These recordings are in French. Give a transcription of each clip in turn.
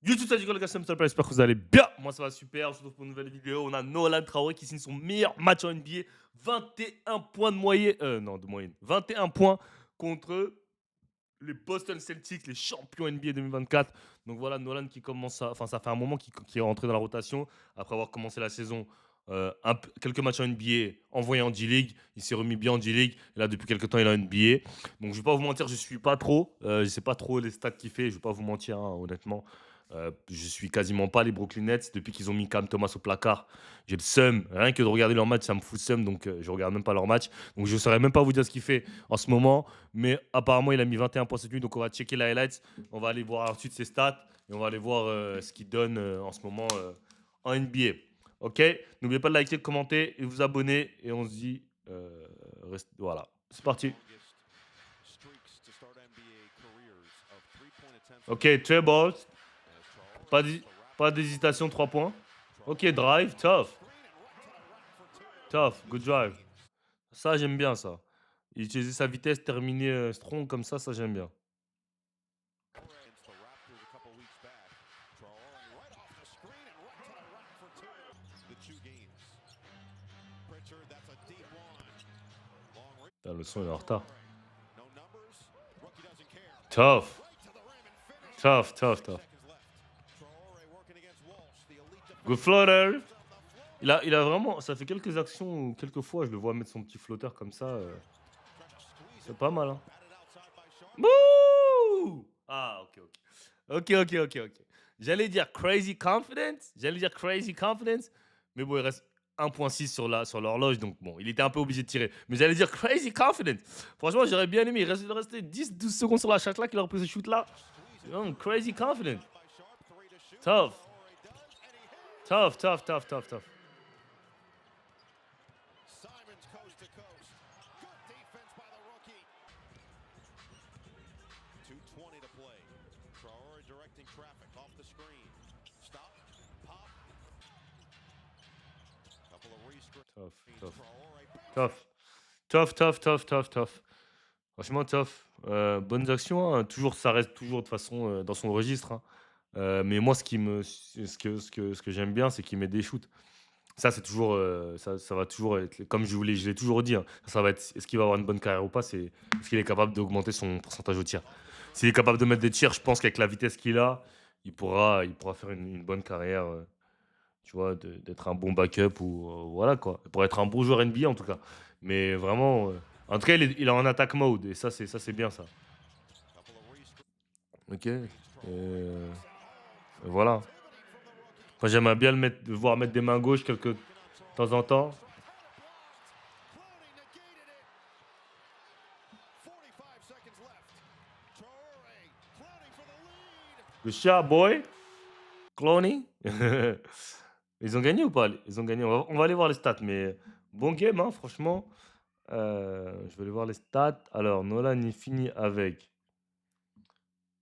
YouTube, ça dit les gars, c'est Mr. J'espère que vous allez bien. Moi, ça va super. On se retrouve pour une nouvelle vidéo. On a Nolan Traoré qui signe son meilleur match en NBA. 21 points de moyenne. Non, de moyenne. 21 points contre les Boston Celtics, les champions NBA 2024. Donc voilà, Nolan qui commence à. Enfin, ça fait un moment qu'il est rentré dans la rotation. Après avoir commencé la saison, quelques matchs en NBA, envoyé en G-League. Il s'est remis bien en G-League. Et là, depuis quelques temps, il est en NBA. Donc je vais pas vous mentir, je suis pas trop. Je sais pas trop les stats qu'il fait. Je vais pas vous mentir, hein, honnêtement. Je suis quasiment pas les Brooklyn Nets depuis qu'ils ont mis Cam Thomas au placard. J'ai le seum. Rien que de regarder leur match, ça me fout le seum. Donc je regarde même pas leur match. Donc je ne saurais même pas vous dire ce qu'il fait en ce moment. Mais apparemment, il a mis 21 points cette nuit. Donc on va checker les highlights. On va aller voir ensuite ses stats. Et on va aller voir ce qu'il donne en ce moment en NBA. Ok. N'oubliez pas de liker, de commenter et de vous abonner. Et on se dit. Voilà. C'est parti. Ok, très balls. Pas pas d'hésitation, 3 points. Ok, drive, tough. Tough, good drive. Ça, j'aime bien ça. Utiliser sa vitesse, terminer strong comme ça j'aime bien. Putain, le son il est en retard. Tough. Tough, tough, tough. Good floater. Il a vraiment. Ça fait quelques actions, quelques fois, je le vois mettre son petit flotteur comme ça. C'est pas mal, hein. Wouh! Ah, ok, ok. Ok, ok, ok, ok. J'allais dire crazy confidence. J'allais dire crazy confidence. Mais bon, il reste 1,6 sur l'horloge. Donc bon, il était un peu obligé de tirer. Mais j'allais dire crazy confidence. Franchement, j'aurais bien aimé. Il restait 10-12 secondes sur la shot là qu'il a repris ce shoot là. Crazy confidence. Tough. Tough, tough, tough, tough, tough. Tough, tough. Tough. Tough, tough, tough, tough, tough. Franchement, tough. Bonnes actions, hein. Toujours, ça reste toujours de toute façon dans son registre, hein. Mais moi, ce que j'aime bien, c'est qu'il met des shoots. Ça, c'est toujours, ça va toujours être, comme je l'ai toujours dit, hein, ça va être, est-ce qu'il va avoir une bonne carrière ou pas, c'est est-ce qu'il est capable d'augmenter son pourcentage au tir. S'il est capable de mettre des tirs, je pense qu'avec la vitesse qu'il a, il pourra faire une bonne carrière, tu vois, d'être un bon backup ou voilà quoi. Pour être un bon joueur NBA en tout cas. Mais vraiment, en tout cas, il est en attaque mode et ça c'est bien ça. Ok. Voilà. Moi, j'aimerais bien le voir mettre des mains gauches de temps en temps. Le chat boy, Clowny. Ils ont gagné ou pas? Ils ont gagné. On va aller voir les stats, mais bon game, hein, franchement. Je vais aller voir les stats. Alors, Nolan, il finit avec.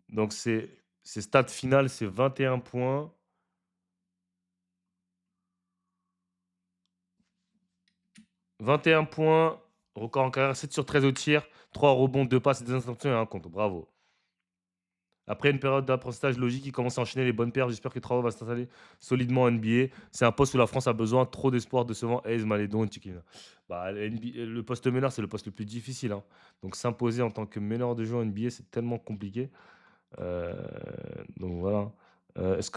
Donc, ses stats finales, c'est 21 points. 21 points, record en carrière, 7 sur 13 au tir, 3 rebonds, 2 passes, 2 interceptions et 1 contre. Bravo. Après une période d'apprentissage logique, il commence à enchaîner les bonnes paires. J'espère que Traoré va s'installer solidement en NBA. C'est un poste où la France a besoin. Trop d'espoir décevant. Ace, Malédon et Chiquinha. Bah, le poste meneur, c'est le poste le plus difficile, hein. Donc s'imposer en tant que meneur de jeu en NBA, c'est tellement compliqué. Euh, donc voilà. Est-ce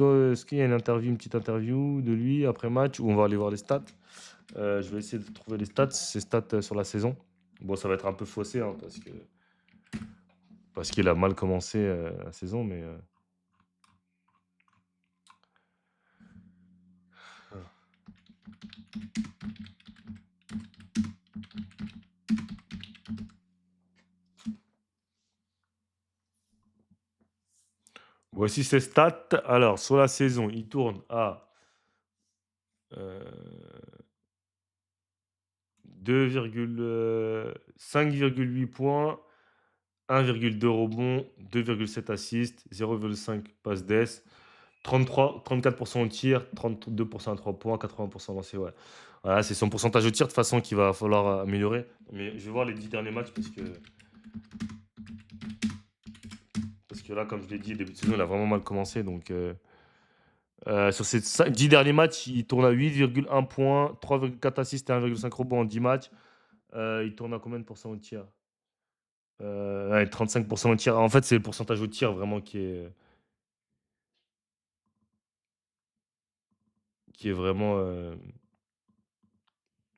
qu'il y a une petite interview de lui après match où on va aller voir les stats? Je vais essayer de trouver les stats, ses stats sur la saison. Bon, ça va être un peu faussé, hein, parce qu'il a mal commencé la saison, mais voici ses stats. Alors, sur la saison, il tourne à 5,8 points, 1,2 rebonds, 2,7 assists, 0,5 passes d'ess, 34% au tir, 32% à 3 points, 80% lancé. Ouais. Voilà, c'est son pourcentage au tir de toute façon qu'il va falloir améliorer. Mais je vais voir les 10 derniers matchs parce que là, comme je l'ai dit, début de saison, il a vraiment mal commencé. Donc, Sur ces 10 derniers matchs, il tourne à 8,1 points, 3,4 assists et 1,5 rebonds en 10 matchs. Il tourne à combien de pourcents au tir? Ouais, 35% au tir. En fait, c'est le pourcentage au tir vraiment qui est vraiment.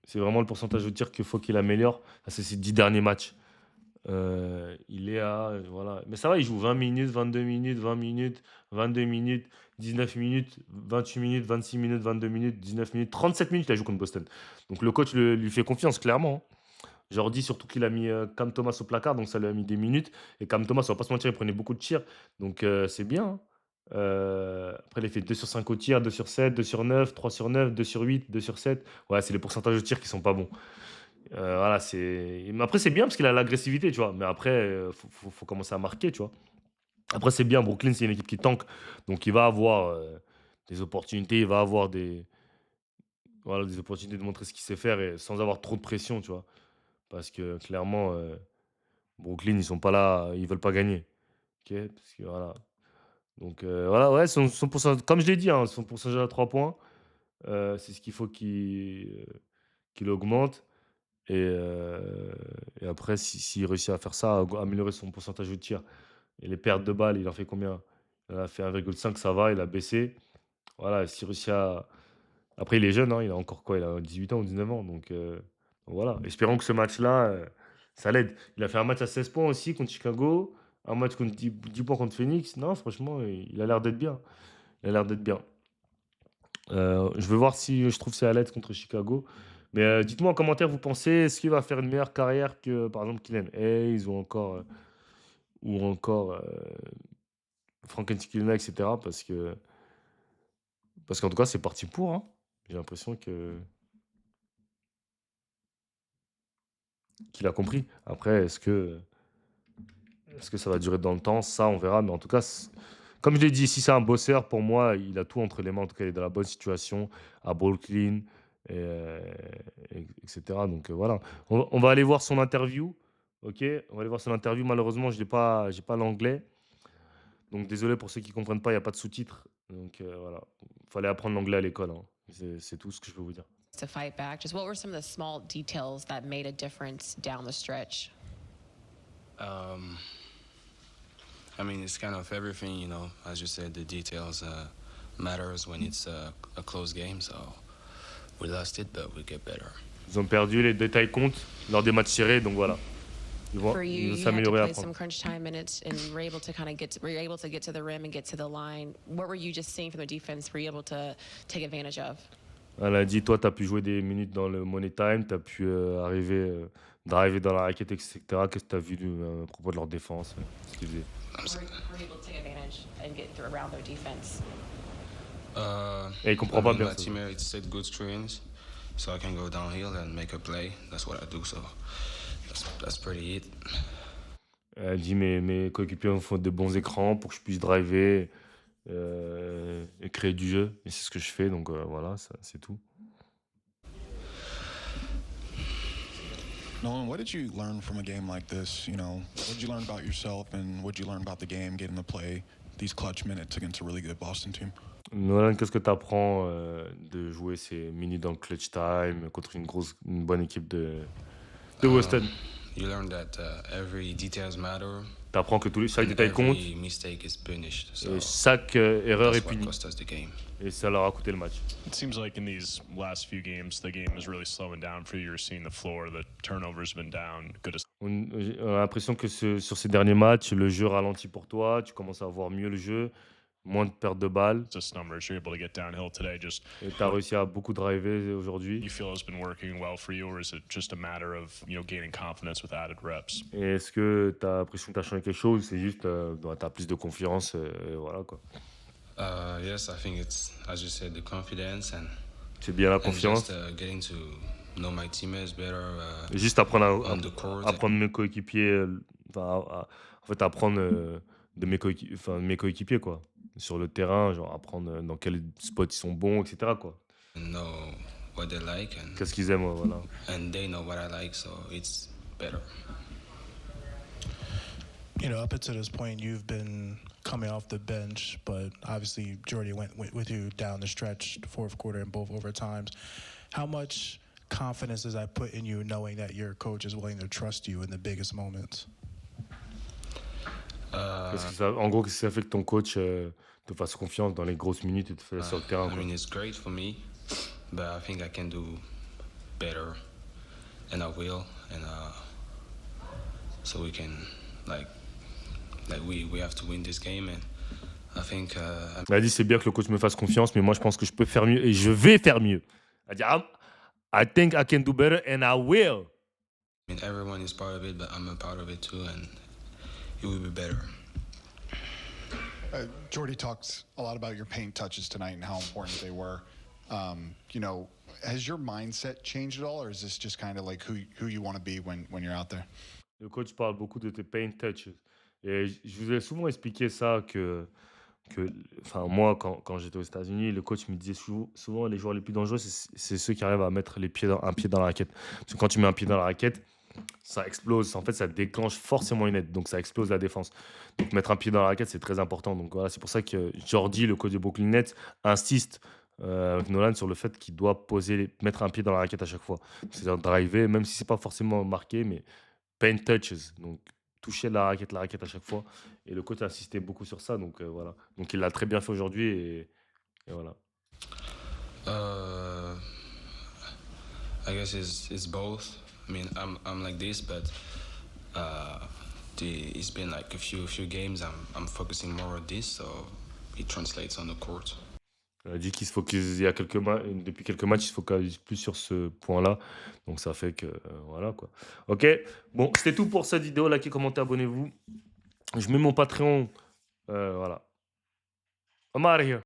C'est vraiment le pourcentage au tir qu'il faut qu'il améliore. Ça, c'est ses 10 derniers matchs. Il est à. Voilà. Mais ça va, il joue 20 minutes, 22 minutes, 20 minutes, 22 minutes, 19 minutes, 28 minutes, 26 minutes, 22 minutes, 19 minutes, 37 minutes, il a joué contre Boston. Donc le coach lui fait confiance, clairement, hein. Jordi, surtout qu'il a mis Cam Thomas au placard, donc ça lui a mis des minutes. Et Cam Thomas, on va pas se mentir, il prenait beaucoup de tirs. Donc c'est bien, hein. Après, il a fait 2 sur 5 au tir, 2 sur 7, 2 sur 9, 3 sur 9, 2 sur 8, 2 sur 7. Ouais, c'est les pourcentages de tirs qui sont pas bons. Voilà, mais après, c'est bien parce qu'il a l'agressivité, tu vois. Mais après, faut commencer à marquer, tu vois. Après, c'est bien. Brooklyn, c'est une équipe qui tank. Donc, il va avoir des opportunités. Il va avoir voilà, des opportunités de montrer ce qu'il sait faire et sans avoir trop de pression, tu vois. Parce que clairement, Brooklyn, ils sont pas là. Ils veulent pas gagner. Ok. Parce que voilà. Donc, voilà, ouais, comme je l'ai dit, hein, son pourcentage à 3 points, c'est ce qu'il faut qu'il augmente. Et après, s'il réussit à faire ça, à améliorer son pourcentage de tir et les pertes de balles, il en fait combien? Il en a fait 1,5, ça va, il a baissé. Voilà, s'il réussit à. Après, il est jeune, hein, il a encore quoi? Il a 18 ans ou 19 ans. Donc voilà. Espérons que ce match-là, ça l'aide. Il a fait un match à 16 points aussi contre Chicago, un match contre 10 points contre Phoenix. Non, franchement, il a l'air d'être bien. Il a l'air d'être bien. Je veux voir si je trouve c'est à l'aide contre Chicago. Mais dites-moi en commentaire, vous pensez, est-ce qu'il va faire une meilleure carrière que par exemple Kylian Hayes ou encore Frank Ntilikina, etc. Parce qu'en tout cas, c'est parti pour, hein. J'ai l'impression qu'il a compris. Après, est-ce que ça va durer dans le temps? Ça, on verra. Mais en tout cas, comme je l'ai dit, si c'est un bosseur, pour moi, il a tout entre les mains. En tout cas, il est dans la bonne situation à Brooklyn, etc. Donc voilà. On va aller voir son interview. Ok, on va aller voir son interview. Malheureusement, je n'ai pas, j'ai pas l'anglais. Donc désolé pour ceux qui ne comprennent pas, il n'y a pas de sous-titres. Donc voilà. Il fallait apprendre l'anglais à l'école, hein. C'est tout ce que je peux vous dire. To fight back, just what were some of the small details that made a difference down the stretch? I mean, it's kind of everything, you know. As you said, the details matters when it's a close game. So we lost it, but we get better. Ils ont perdu, les détails comptent lors des matchs serrés, donc voilà. Ils vont For you, you had to s'améliorer play après. some crunch time minutes and were able to kind of were you able to get to the rim and get to the line? What were you just seeing from the defense were you able to take advantage of? Elle a dit, toi, tu as pu jouer des minutes dans le Money Time, tu as pu arriver, driver dans la raquette, etc. Qu'est-ce que tu as vu à propos de leur défense, ce qu'ils faisaient? Were you able to take advantage and get around their defense? Et il comprend pas bien my ça. teammates set good screens, so I can go downhill and make a play. That's what I do. So that's pretty it. Elle dit, mes coéquipiers me font de bons écrans pour que je puisse driver et créer du jeu. Et c'est ce que je fais, donc voilà, c'est tout. Nolan, what did you learn from a game like this? You know, what did you learn about yourself and what did you learn about the game, getting to play these clutch minutes against a really good Boston team? Nolan, qu'est-ce que tu apprends de jouer ces minutes dans le clutch time contre une bonne équipe de Boston? You learn that every details matter. Tu apprends que chaque détail compte Every mistake is punished. So et chaque erreur est that's what punie. cost us the game. Et ça leur a coûté le match. It seems like in these last few games, the game is really slowing down for you. You're seeing the floor, the turnovers have been down. Good as On a l'impression que sur ces derniers matchs, le jeu ralentit pour toi, tu commences à voir mieux le jeu, moins de pertes de balles. just numbers. You're able to get downhill today. Just Et tu as réussi à beaucoup driver aujourd'hui. you feel has been working well for you, or is it just a matter of gaining confidence with added reps? Et est-ce que tu as l'impression que tu as changé quelque chose? C'est juste, tu as plus de confiance, et voilà quoi. Yes, I think it's, as you said, the confidence and C'est bien la and confiance. just getting to know my teammates better. Et juste apprendre on the court. apprendre mes coéquipiers, en fait apprendre de mes coéquipiers quoi. Sur le terrain, genre apprendre dans quel spot ils sont bons, etc. quoi. And know what they like Qu'est-ce qu'ils aiment, voilà. and they know what I like, so it's better. You know, up until this point, you've been coming off the bench, but obviously Jordy went with you down the stretch, the fourth quarter and both overtimes. How much confidence does that put in you knowing that your coach is willing to trust you in the biggest moments? Parce que ça, en gros, qu'est-ce que ça fait que ton coach te fasse confiance dans les grosses minutes et te fait sur le terrain, I quoi. mean, it's great for me, but I think I can do better, and I will, and so we can like we have to win this game, and I think Il a dit c'est bien que le coach me fasse confiance, mais moi je pense que je peux faire mieux et je vais faire mieux. Il a dit I think I can do better and I will. I mean everyone is part of it, but I'm a part of it too, and it will be better. Jordy talks a lot about your paint touches tonight and how important they were. You know, has your mindset changed at all, or is this just kind of like who you want to be when you're out there? Le coach parle beaucoup de tes paint touches. Et je vous ai souvent expliqué ça enfin moi quand j'étais aux États-Unis, le coach me disait souvent les joueurs les plus dangereux, c'est ceux qui arrivent à mettre un pied dans la raquette. Parce que quand tu mets un pied dans la raquette, ça explose. En fait, ça déclenche forcément une aide. Donc, ça explose la défense. Donc, mettre un pied dans la raquette, c'est très important. Donc, voilà, c'est pour ça que Jordy, le coach de Brooklyn Nets, insiste avec Nolan sur le fait qu'il doit mettre un pied dans la raquette à chaque fois. C'est-à-dire driver, même si c'est pas forcément marqué, mais paint touches. Donc, toucher la raquette à chaque fois. Et le coach a insisté beaucoup sur ça. Donc, voilà. Donc, il l'a très bien fait aujourd'hui. Et voilà. I guess it's both. I mean, I'm like this, but it's been like a few games. I'm focusing more on this, so it translates on the court. Il a dit qu'il se focus depuis quelques matchs, il se focalise plus sur ce point-là. Donc ça fait que voilà quoi. Ok, bon, c'était tout pour cette vidéo. Likez, commentez, abonnez-vous. Je mets mon Patreon. Voilà. I'm out of here.